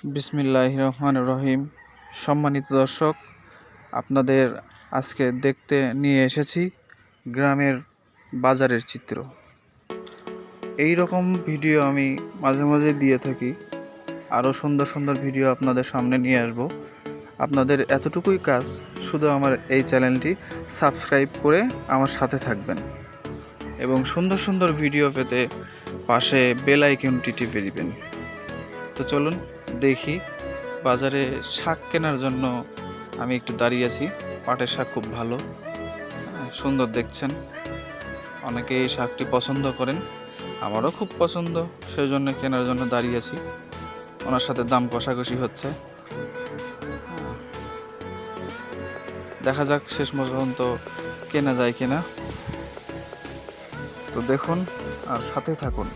বিসমিল্লাহির রহমানির রহিম। সম্মানিত দর্শক, আপনাদের আজকে দেখতে নিয়ে এসেছি গ্রামের বাজারের চিত্র। এই রকম ভিডিও আমি মাঝে মাঝে দিয়ে থাকি। আরও সুন্দর সুন্দর ভিডিও আপনাদের সামনে নিয়ে আসব। আপনাদের এতটুকুই কাজ, শুধু আমার এই চ্যানেলটি সাবস্ক্রাইব করে আমার সাথে থাকবেন এবং সুন্দর সুন্দর ভিডিও পেতে পাশে বেল আইকনটি টিপে দিবেন। তো চলুন দেখি। বাজারে শাক কেনার জন্য আমি একটু দাঁড়িয়ে আছি। পাটের শাক খুব ভালো, সুন্দর দেখছেন। অনেকে এই শাকটি পছন্দ করেন, আমারও খুব পছন্দ, সেই জন্য কেনার জন্য দাঁড়িয়ে আছি। ওনার সাথে দাম কষাকষি হচ্ছে, দেখা যাক শেষ পর্যন্ত কেনা যায় কিনা। তো দেখুন আর সাথে থাকুন।